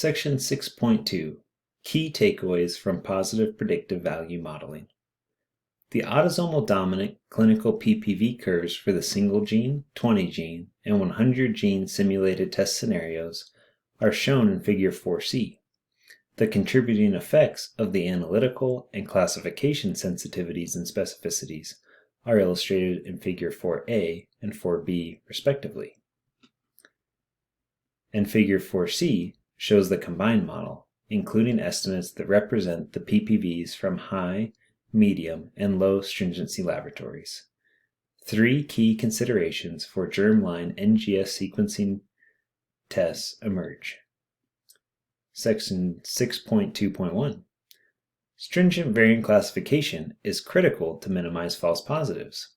Section 6.2 Key Takeaways from Positive Predictive Value Modeling. The autosomal dominant clinical PPV curves for the single gene, 20 gene, and 100 gene simulated test scenarios are shown in Figure 4c. The contributing effects of the analytical and classification sensitivities and specificities are illustrated in Figure 4a and 4b respectively. And Figure 4c shows the combined model, including estimates that represent the PPVs from high, medium, and low stringency laboratories. Three key considerations for germline NGS sequencing tests emerge. Section 6.2.1 Stringent variant classification is critical to minimize false positives.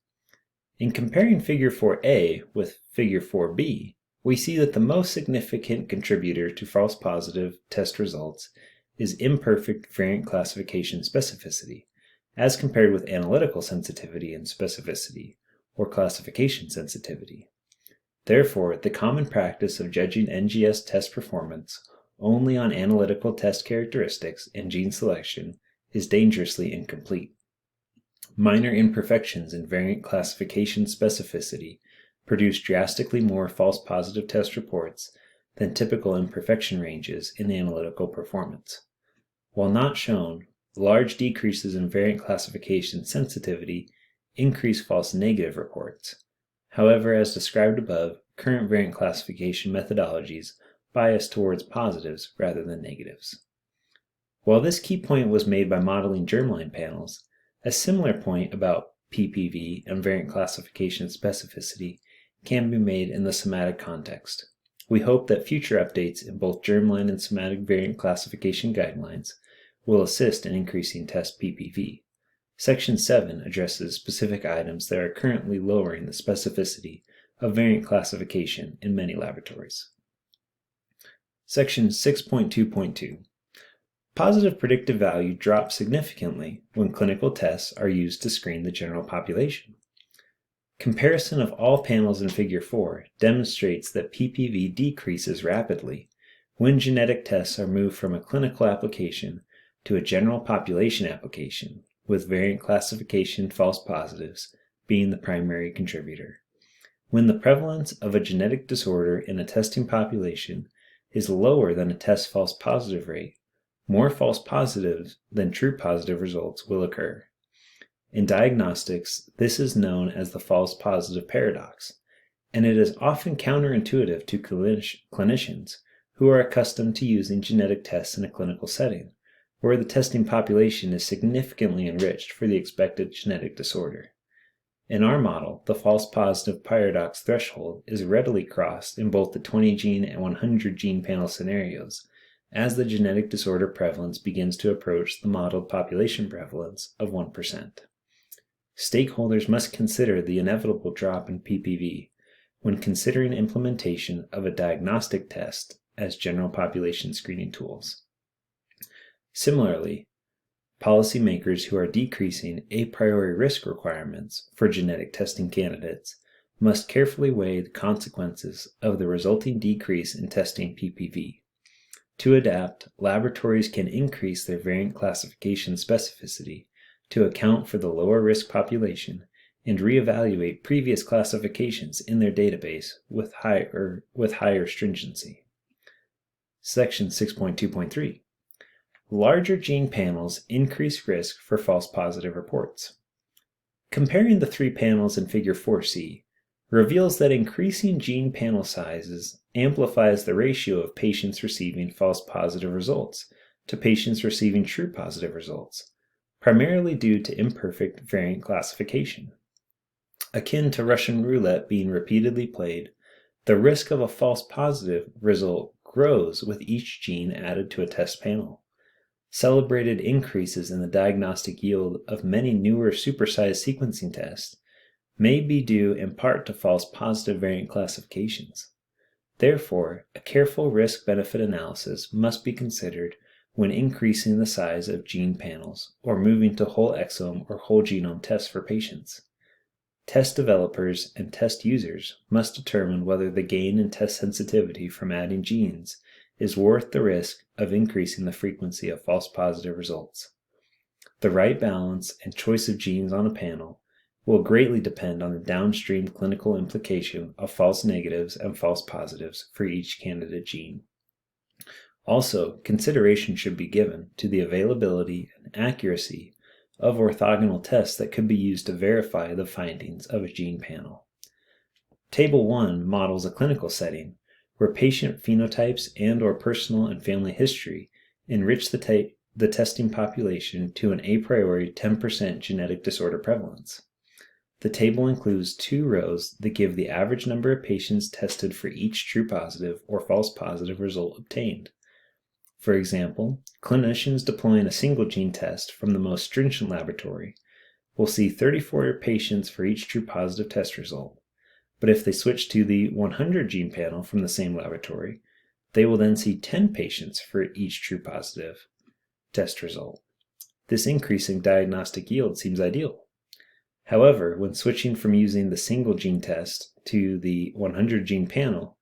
In comparing Figure 4a with Figure 4b, we see that the most significant contributor to false positive test results is imperfect variant classification specificity, as compared with analytical sensitivity and specificity, or classification sensitivity. Therefore, the common practice of judging NGS test performance only on analytical test characteristics and gene selection is dangerously incomplete. Minor imperfections in variant classification specificity produce drastically more false positive test reports than typical imperfection ranges in analytical performance. While not shown, large decreases in variant classification sensitivity increase false negative reports. However, as described above, current variant classification methodologies bias towards positives rather than negatives. While this key point was made by modeling germline panels, a similar point about PPV and variant classification specificity can be made in the somatic context. We hope that future updates in both germline and somatic variant classification guidelines will assist in increasing test PPV. Section 7 addresses specific items that are currently lowering the specificity of variant classification in many laboratories. Section 6.2.2 Positive predictive value drops significantly when clinical tests are used to screen the general population. Comparison of all panels in Figure 4 demonstrates that PPV decreases rapidly when genetic tests are moved from a clinical application to a general population application, with variant classification false positives being the primary contributor. When the prevalence of a genetic disorder in a testing population is lower than a test false positive rate, more false positives than true positive results will occur. In diagnostics, this is known as the false positive paradox, and it is often counterintuitive to clinicians who are accustomed to using genetic tests in a clinical setting, where the testing population is significantly enriched for the expected genetic disorder. In our model, the false positive paradox threshold is readily crossed in both the 20 gene and 100 gene panel scenarios, as the genetic disorder prevalence begins to approach the modeled population prevalence of 1%. Stakeholders must consider the inevitable drop in PPV when considering implementation of a diagnostic test as general population screening tools. Similarly, policymakers who are decreasing a priori risk requirements for genetic testing candidates must carefully weigh the consequences of the resulting decrease in testing PPV. To adapt, laboratories can increase their variant classification specificity to account for the lower risk population and reevaluate previous classifications in their database with higher stringency. Section 6.2.3 Larger gene panels increase risk for false positive reports. Comparing the three panels in Figure 4c reveals that increasing gene panel sizes amplifies the ratio of patients receiving false positive results to patients receiving true positive results, primarily due to imperfect variant classification. Akin to Russian roulette being repeatedly played, the risk of a false positive result grows with each gene added to a test panel. Celebrated increases in the diagnostic yield of many newer supersized sequencing tests may be due in part to false positive variant classifications. Therefore, a careful risk-benefit analysis must be considered when increasing the size of gene panels or moving to whole exome or whole genome tests for patients. Test developers and test users must determine whether the gain in test sensitivity from adding genes is worth the risk of increasing the frequency of false positive results. The right balance and choice of genes on a panel will greatly depend on the downstream clinical implication of false negatives and false positives for each candidate gene. Also, consideration should be given to the availability and accuracy of orthogonal tests that could be used to verify the findings of a gene panel. Table 1 models a clinical setting where patient phenotypes and/or personal and family history enrich the testing population to an a priori 10% genetic disorder prevalence. The table includes 2 rows that give the average number of patients tested for each true positive or false positive result obtained. For example, clinicians deploying a single gene test from the most stringent laboratory will see 34 patients for each true positive test result, but if they switch to the 100 gene panel from the same laboratory, they will then see 10 patients for each true positive test result. This increasing diagnostic yield seems ideal. However, when switching from using the single gene test to the 100 gene panel,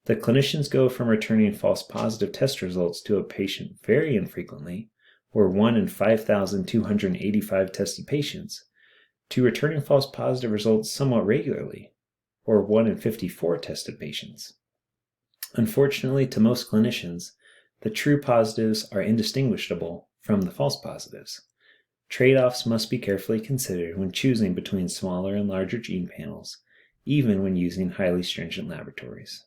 the clinicians go from returning false positive test results to a patient very infrequently, or 1 in 5,285 tested patients, to returning false positive results somewhat regularly, or 1 in 54 tested patients. Unfortunately, to most clinicians, the true positives are indistinguishable from the false positives. Trade-offs must be carefully considered when choosing between smaller and larger gene panels, even when using highly stringent laboratories.